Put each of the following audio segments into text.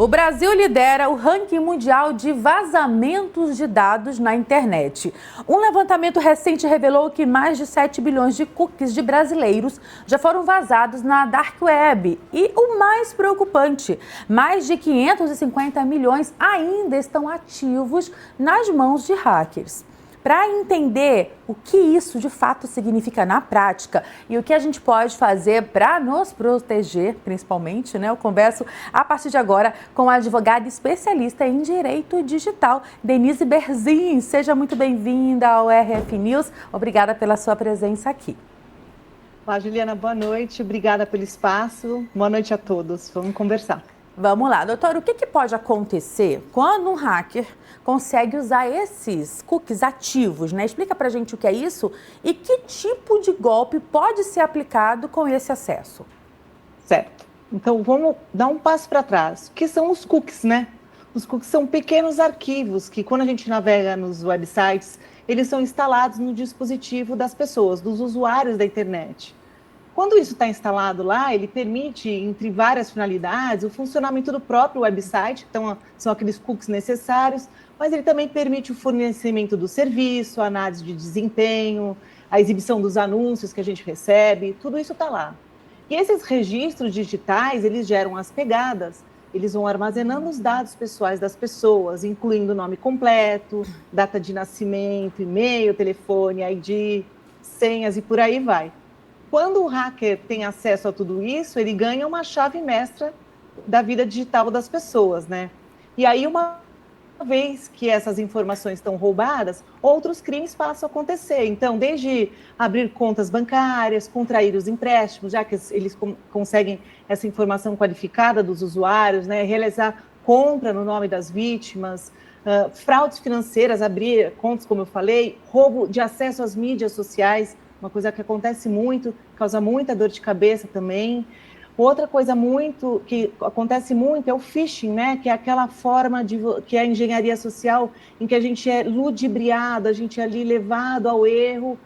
O Brasil lidera o ranking mundial de vazamentos de dados na internet. Um levantamento recente revelou que mais de 7 bilhões de cookies de brasileiros já foram vazados na Dark Web. E o mais preocupante, mais de 550 milhões ainda estão ativos nas mãos de hackers. Para entender o que isso de fato significa na prática e o que a gente pode fazer para nos proteger, principalmente, eu converso a partir de agora com a advogada especialista em direito digital, Denise Berzin. Seja muito bem-vinda ao RF News. Obrigada pela sua presença aqui. Olá, Juliana, boa noite. Obrigada pelo espaço. Boa noite a todos. Vamos conversar. Vamos lá, doutora, o que pode acontecer quando um hacker consegue usar esses cookies ativos, Explica pra gente o que é isso e que tipo de golpe pode ser aplicado com esse acesso. Certo. Então, vamos dar um passo para trás. O que são os cookies, Os cookies são pequenos arquivos que, quando a gente navega nos websites, eles são instalados no dispositivo das pessoas, dos usuários da internet. Quando isso está instalado lá, ele permite, entre várias finalidades, o funcionamento do próprio website, então são aqueles cookies necessários, mas ele também permite o fornecimento do serviço, a análise de desempenho, a exibição dos anúncios que a gente recebe, tudo isso está lá. E esses registros digitais, eles geram as pegadas, eles vão armazenando os dados pessoais das pessoas, incluindo o nome completo, data de nascimento, e-mail, telefone, ID, senhas e por aí vai. Quando o hacker tem acesso a tudo isso, ele ganha uma chave mestra da vida digital das pessoas, E aí, uma vez que essas informações estão roubadas, outros crimes passam a acontecer. Então, desde abrir contas bancárias, contrair os empréstimos, já que eles conseguem essa informação qualificada dos usuários, realizar compra no nome das vítimas, fraudes financeiras, abrir contas, como eu falei, roubo de acesso às mídias sociais, uma coisa que acontece muito, causa muita dor de cabeça também. Outra coisa que acontece muito é o phishing, que é aquela forma que é a engenharia social em que a gente é ludibriado, a gente é ali levado ao erro.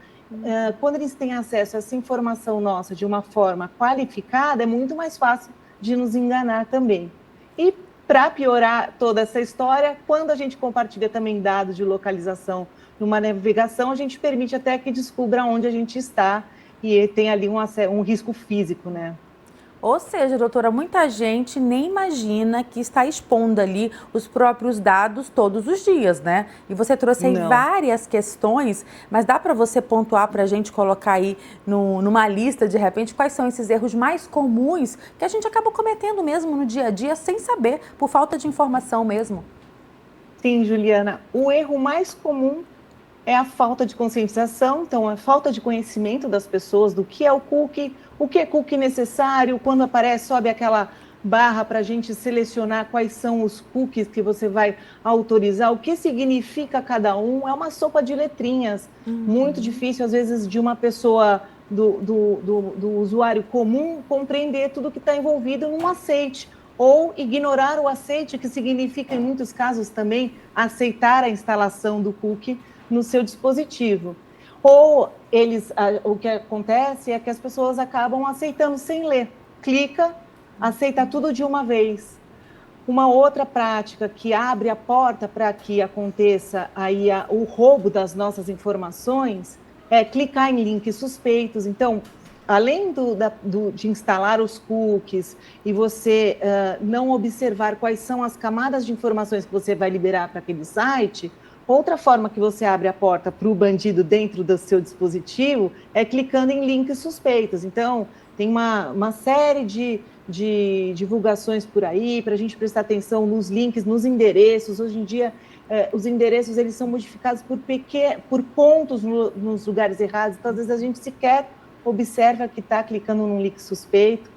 Quando eles têm acesso a essa informação nossa de uma forma qualificada, é muito mais fácil de nos enganar também. E para piorar toda essa história, quando a gente compartilha também dados de localização numa navegação, a gente permite até que descubra onde a gente está e tem ali um risco físico, Ou seja, doutora, muita gente nem imagina que está expondo ali os próprios dados todos os dias, E você trouxe aí várias questões, mas dá para você pontuar para a gente colocar aí numa lista, de repente, quais são esses erros mais comuns que a gente acaba cometendo mesmo no dia a dia sem saber, por falta de informação mesmo? Sim, Juliana. O erro mais comum é a falta de conscientização, então a falta de conhecimento das pessoas do que é o cookie necessário, quando aparece, sobe aquela barra para a gente selecionar quais são os cookies que você vai autorizar, o que significa cada um, é uma sopa de letrinhas, muito difícil às vezes de uma pessoa, do usuário comum, compreender tudo que está envolvido num aceite, ou ignorar o aceite, que significa em muitos casos também aceitar a instalação do cookie no seu dispositivo. Ou o que acontece é que as pessoas acabam aceitando sem ler. Clica, aceita tudo de uma vez. Uma outra prática que abre a porta para que aconteça aí o roubo das nossas informações é clicar em links suspeitos. Então, além de instalar os cookies e você não observar quais são as camadas de informações que você vai liberar para aquele site, outra forma que você abre a porta para o bandido dentro do seu dispositivo é clicando em links suspeitos. Então, tem uma série de divulgações por aí para a gente prestar atenção nos links, nos endereços. Hoje em dia, os endereços eles são modificados por pontos nos lugares errados. Então, às vezes, a gente sequer observa que está clicando num link suspeito,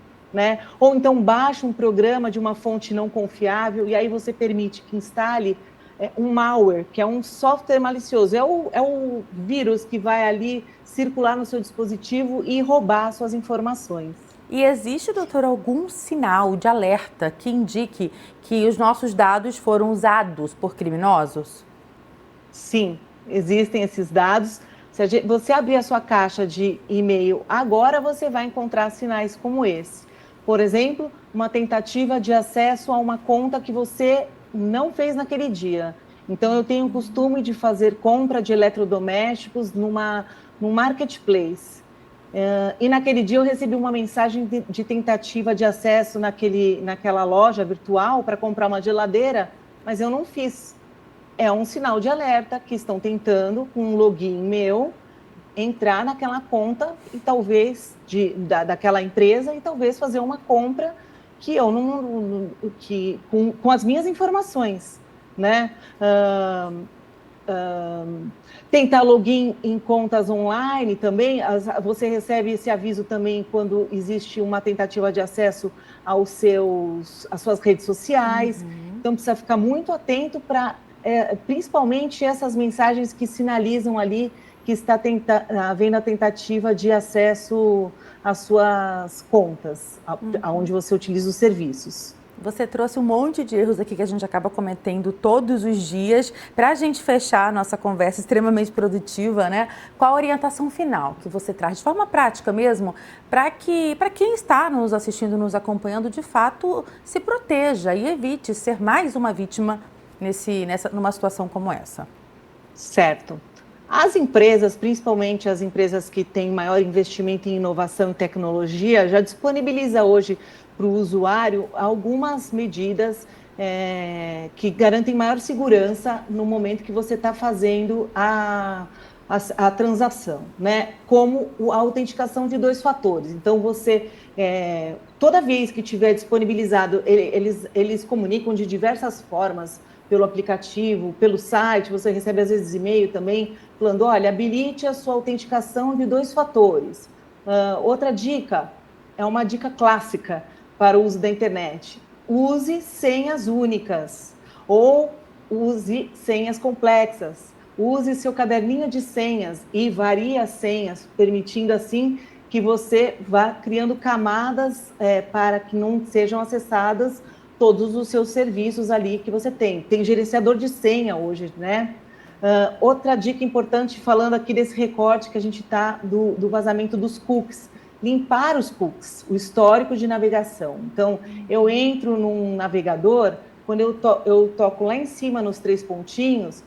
Ou então baixa um programa de uma fonte não confiável e aí você permite que instale um malware, que é um software malicioso, é o vírus que vai ali circular no seu dispositivo e roubar suas informações. E existe, doutor, algum sinal de alerta que indique que os nossos dados foram usados por criminosos? Sim, existem esses dados. Se você abrir a sua caixa de e-mail agora, você vai encontrar sinais como esse. Por exemplo, uma tentativa de acesso a uma conta que você não fez naquele dia. Então, eu tenho o costume de fazer compra de eletrodomésticos num marketplace. E naquele dia eu recebi uma mensagem de tentativa de acesso naquela loja virtual para comprar uma geladeira, mas eu não fiz. É um sinal de alerta que estão tentando, com um login meu, entrar naquela conta e talvez daquela empresa e talvez fazer uma compra que eu não com as minhas informações, né? Tentar login em contas online também, você recebe esse aviso também quando existe uma tentativa de acesso às suas redes sociais. Então precisa ficar muito atento para principalmente essas mensagens que sinalizam ali que está havendo a tentativa de acesso às suas contas, aonde você utiliza os serviços. Você trouxe um monte de erros aqui que a gente acaba cometendo todos os dias. Para a gente fechar a nossa conversa extremamente produtiva, né? Qual a orientação final que você traz, de forma prática mesmo, para quem está nos assistindo, nos acompanhando, de fato, se proteja e evite ser mais uma vítima numa situação como essa? Certo. As empresas, principalmente as empresas que têm maior investimento em inovação e tecnologia, já disponibiliza hoje para o usuário algumas medidas que garantem maior segurança no momento que você está fazendo a transação, né? Como a autenticação de 2 fatores. Então, você, toda vez que tiver disponibilizado, eles comunicam de diversas formas, pelo aplicativo, pelo site, você recebe às vezes e-mail também, falando, olha, habilite a sua autenticação de 2 fatores. Outra dica, é uma dica clássica para o uso da internet. Use senhas únicas ou use senhas complexas. Use seu caderninho de senhas e varie as senhas, permitindo assim que você vá criando camadas para que não sejam acessadas todos os seus serviços ali que você tem. Tem gerenciador de senha hoje, né? Outra dica importante, falando aqui desse recorte que a gente está do vazamento dos cookies. Limpar os cookies, o histórico de navegação. Então, eu entro num navegador, quando eu toco lá em cima nos 3 pontinhos,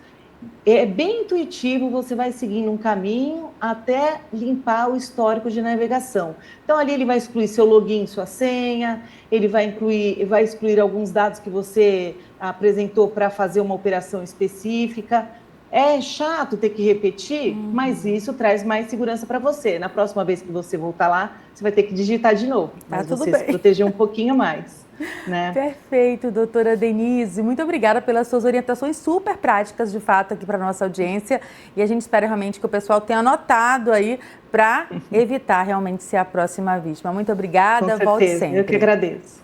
é bem intuitivo, você vai seguindo um caminho até limpar o histórico de navegação. Então, ali ele vai excluir seu login, sua senha, ele vai excluir alguns dados que você apresentou para fazer uma operação específica. É chato ter que repetir, mas isso traz mais segurança para você. Na próxima vez que você voltar lá, você vai ter que digitar de novo, mas você se proteger um pouquinho mais. Né? Perfeito, doutora Denise. Muito obrigada pelas suas orientações super práticas, de fato, aqui para a nossa audiência. E a gente espera realmente que o pessoal tenha anotado aí para evitar realmente ser a próxima vítima. Muito obrigada, volte sempre. Eu que agradeço.